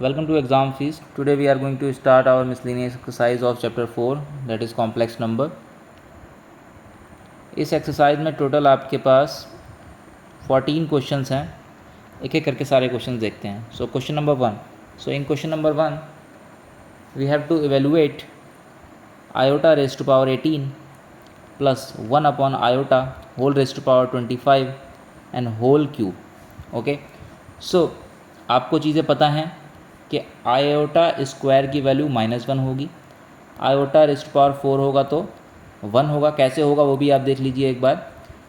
Welcome to exam fees. Today we are going to start our miscellaneous exercise of chapter 4, that is complex number. इस exercise में total आपके पास 14 questions हैं. एक एक करके सारे क्वेश्चंस देखते हैं. So question number 1. So in question number 1 we have to evaluate iota raised to power 18 plus 1 upon iota whole raised to power 25 and whole cube. Okay, सो आपको चीज़ें पता हैं कि आयोटा स्क्वायर की वैल्यू -1 होगी, आयोटा रेस्ट पावर 4 होगा तो 1 होगा. कैसे होगा वो भी आप देख लीजिए एक बार.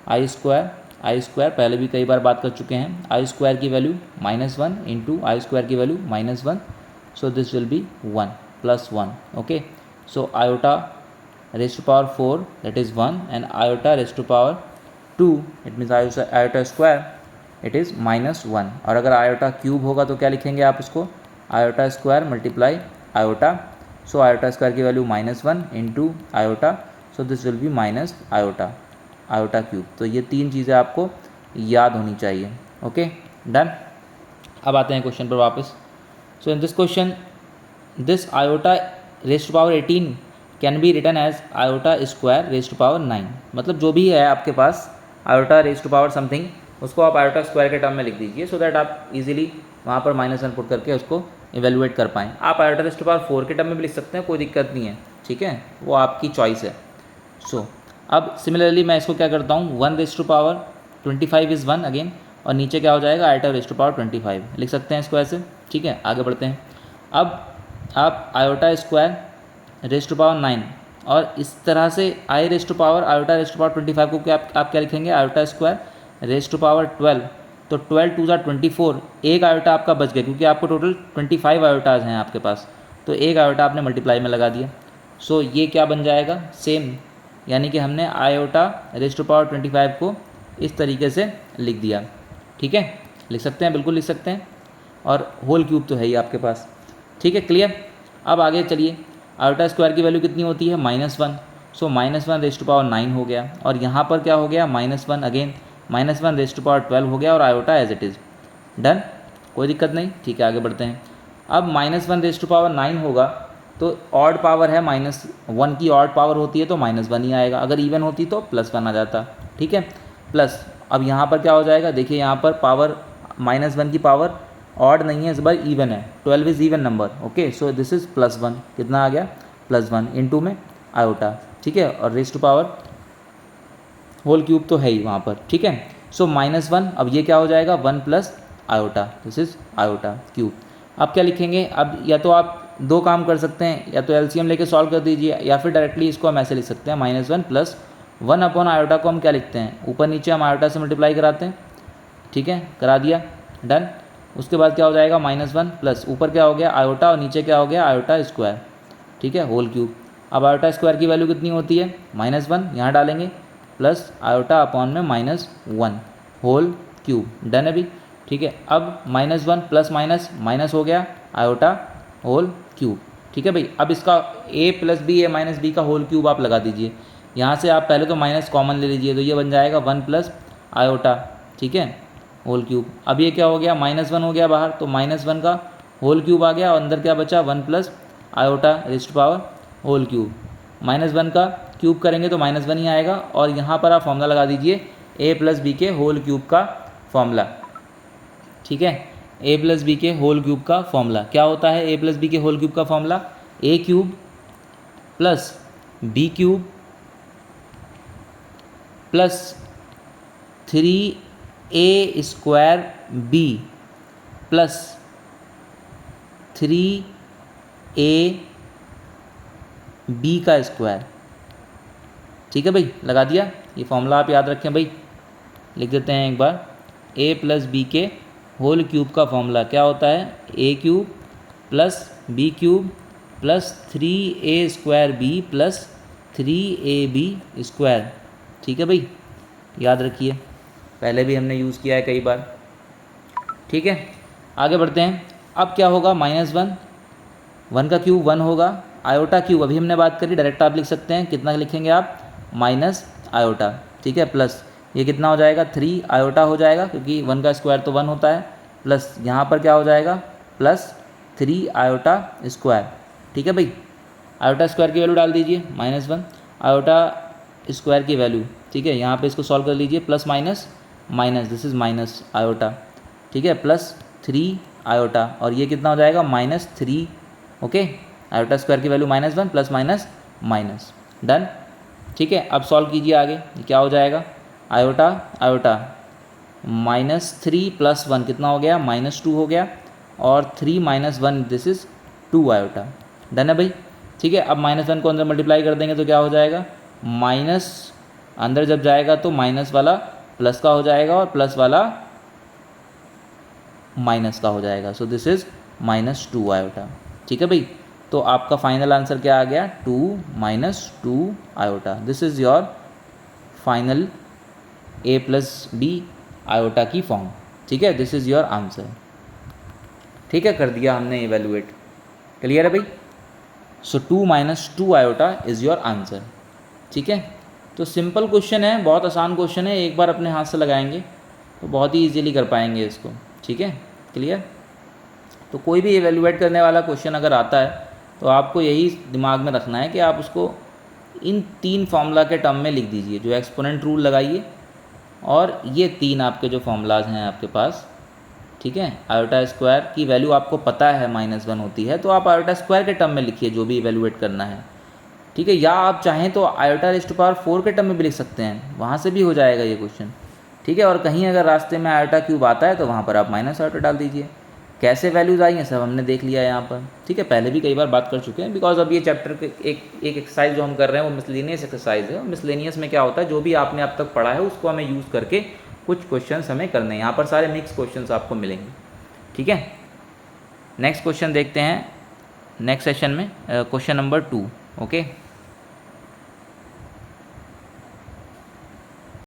आई स्क्वायर पहले भी कई बार बात कर चुके हैं. आई स्क्वायर की वैल्यू -1 इंटू आई स्क्वायर की value -1, so this will B 1 plus 1. Okay, so iota raised power 4 that is 1 and iota raised power 2 it means iota square it is -1. और अगर आयोटा क्यूब होगा तो क्या लिखेंगे आप उसको, iota square multiply iota. So iota square की value -1 into iota, so this will be minus iota cube. तो ये तीन चीज़ें आपको याद होनी चाहिए. Okay, done. अब आते हैं क्वेश्चन पर वापस. So in this question this iota raised to power 18 can be written as iota square raised to power 9. मतलब जो भी है आपके पास iota raised to power something, उसको आप आयोटा स्क्वायर के टर्म में लिख दीजिए सो दैट आप इजीली वहाँ पर -1 पुट करके उसको इवेलुएट कर पाएँ. आप आयोटा रेस्ट टू पावर 4 के टर्म में भी लिख सकते हैं, कोई दिक्कत नहीं है. ठीक है, वो आपकी चॉइस है. सो अब सिमिलरली मैं इसको क्या करता हूँ, 1 raised to power 25 is 1 again, और नीचे क्या हो जाएगा आयोटा रेस्ट टू पावर 25 लिख सकते हैं इसको ऐसे. ठीक है, आगे बढ़ते हैं. अब आप iota square raised to power 9 और इस तरह से I raised to power iota raised to power 25 को क्या आप क्या लिखेंगे, iota square raised to power 12. तो 12 2 24, एक आयोटा आपका बच गया क्योंकि आपको टोटल 25 आयोटाज हैं आपके पास, तो एक आयोटा आपने मल्टीप्लाई में लगा दिया. सो ये क्या बन जाएगा, सेम, यानी कि हमने आयोटा रेस्ट टू पावर 25 को इस तरीके से लिख दिया. ठीक है, लिख सकते हैं, बिल्कुल लिख सकते हैं. और होल क्यूब तो है ही आपके पास. ठीक है, क्लियर. अब आगे चलिए. आयोटा स्क्वायर की वैल्यू कितनी होती है, -1. सो -1 रेस्ट टू पावर 9 हो गया, और यहाँ पर क्या हो गया, -1 अगेन, -1 रेस्ट टू पावर 12 हो गया, और iota as it is. Done, कोई दिक्कत नहीं. ठीक है, आगे बढ़ते हैं. अब -1 रेस्ट टू पावर 9 होगा तो ऑड पावर है, -1 की ऑड पावर होती है तो -1 ही आएगा. अगर इवन होती तो +1 आ जाता. ठीक है, प्लस. अब यहाँ पर क्या हो जाएगा, देखिए यहाँ पर पावर -1 की पावर ऑड नहीं है, इस बार इवन है. 12 is even number. Okay, so this is +1. कितना आ गया, +1 इंटू में आयोटा. ठीक है, और raised to power whole cube तो है ही वहाँ पर. ठीक है, सो -1. अब ये क्या हो जाएगा, 1 plus iota, this is iota cube. अब क्या लिखेंगे, अब या तो आप दो काम कर सकते हैं, या तो एलसीएम लेके सॉल्व कर दीजिए, या फिर डायरेक्टली इसको हम ऐसे लिख सकते हैं, -1 प्लस 1 अपॉन आयोटा को हम क्या लिखते हैं, ऊपर नीचे हम आयोटा से मल्टीप्लाई कराते हैं. ठीक है, करा दिया, डन. उसके बाद क्या हो जाएगा, -1 प्लस ऊपर क्या हो गया आयोटा, और नीचे क्या हो गया आयोटा स्क्वायर. ठीक है, होल क्यूब. अब आयोटा स्क्वायर की वैल्यू कितनी होती है, -1 यहाँ डालेंगे, प्लस आयोटा अपॉन में -1 होल क्यूब. डन है भी. ठीक है, अब -1 प्लस माइनस हो गया आयोटा होल क्यूब. ठीक है भाई. अब इसका a plus B A minus B का होल क्यूब आप लगा दीजिए. यहाँ से आप पहले तो माइनस कॉमन ले लीजिए, तो ये बन जाएगा 1 प्लस आयोटा. ठीक है, होल क्यूब. अब ये क्या हो गया, -1 हो गया बाहर, तो -1 का होल क्यूब आ गया, और अंदर क्या बचा, 1 plus iota raised power whole cube. -1 का क्यूब करेंगे तो -1 ही आएगा, और यहाँ पर आप फॉर्मूला लगा दीजिए a प्लस बी के होल क्यूब का फॉर्मूला. ठीक है, a प्लस बी के होल क्यूब का फॉर्मूला क्या होता है, a प्लस बी के होल क्यूब का formula a cube plus b cube plus 3a square b plus 3a b का स्क्वायर. ठीक है भाई, लगा दिया. ये फॉर्मूला आप याद रखें भाई, लिख देते हैं एक बार. a प्लस बी के होल क्यूब का फॉर्मूला क्या होता है, a cube plus b cube plus 3a square b plus 3ab square. ठीक है भाई, याद रखिए, पहले भी हमने यूज़ किया है कई बार. ठीक है, आगे बढ़ते हैं. अब क्या होगा, -1 का क्यूब 1 होगा, आयोटा क्यूब अभी हमने बात करी, डायरेक्ट आप लिख सकते हैं. कितना लिखेंगे आप, माइनस आयोटा. ठीक है, प्लस ये कितना हो जाएगा, 3 आयोटा हो जाएगा, क्योंकि 1 का स्क्वायर तो 1 होता है, प्लस यहाँ पर क्या हो जाएगा, प्लस 3 आयोटा स्क्वायर, ठीक है भाई। आयोटा स्क्वायर की वैल्यू डाल दीजिए -1, आयोटा स्क्वायर की वैल्यू, ठीक है। यहाँ पे इसको सॉल्व कर लीजिए, plus minus minus, this is minus iota, ठीक है, प्लस 3 आयोटा, और ये कितना हो जाएगा -3, ओके। आयोटा स्क्वायर की value -1 plus minus minus, done, ठीक है। अब सॉल्व कीजिए आगे, ये क्या हो जाएगा, आयोटा आयोटा -3 + 1 कितना हो गया, -2 हो गया, और 3 - 1 दिस इज़ 2 आयोटा, डन है भाई, ठीक है। अब -1 को अंदर मल्टीप्लाई कर देंगे तो क्या हो जाएगा, माइनस अंदर जब जाएगा तो माइनस वाला प्लस का हो जाएगा और प्लस वाला माइनस का हो जाएगा, सो दिस इज़ -2 आयोटा, ठीक है भाई। तो आपका फाइनल आंसर क्या आ गया, 2 - 2 iota, this is your final a + b iota की फॉर्म, ठीक है, दिस इज़ योर आंसर, ठीक है, कर दिया हमने इवेलुएट, क्लियर है भाई। सो 2 - 2 आयोटा इज़ योर आंसर, ठीक है। तो सिंपल क्वेश्चन है, बहुत आसान क्वेश्चन है, एक बार अपने हाथ से लगाएंगे तो बहुत ही ईजिली कर पाएंगे इसको, ठीक है, क्लियर। तो कोई भी इवेलुएट करने वाला क्वेश्चन अगर आता है तो आपको यही दिमाग में रखना है कि आप उसको इन 3 फार्मूला के टर्म में लिख दीजिए, जो एक्सपोनेंट रूल लगाइए, और ये 3 आपके जो फार्मूलाज हैं आपके पास, ठीक है। आयोटा स्क्वायर की वैल्यू आपको पता है -1 होती है, तो आप आयोटा स्क्वायर के टर्म में लिखिए जो भी इवेलुएट करना है, ठीक है। या आप चाहें तो आयोटा ⁴ के टर्म में भी लिख सकते हैं, वहाँ से भी हो जाएगा ये क्वेश्चन, ठीक है। और कहीं अगर रास्ते में आयोटा क्यूब आता है तो वहाँ पर आप माइनस आयोटा डाल दीजिए। कैसे वैल्यूज़ आई हैं सब हमने देख लिया है यहाँ पर, ठीक है, पहले भी कई बार बात कर चुके हैं, बिकॉज अब ये चैप्टर के एक एक्सरसाइज जो हम कर रहे हैं वो मिसलेनियस एक्सरसाइज है। मिसलेनियस में क्या होता है, जो भी आपने अब तक पढ़ा है उसको हमें यूज़ करके कुछ क्वेश्चंस हमें करने हैं। यहाँ पर सारे मिक्स क्वेश्चंस आपको मिलेंगे, ठीक है। नेक्स्ट क्वेश्चन देखते हैं नेक्स्ट सेशन में, क्वेश्चन नंबर 2, ओके।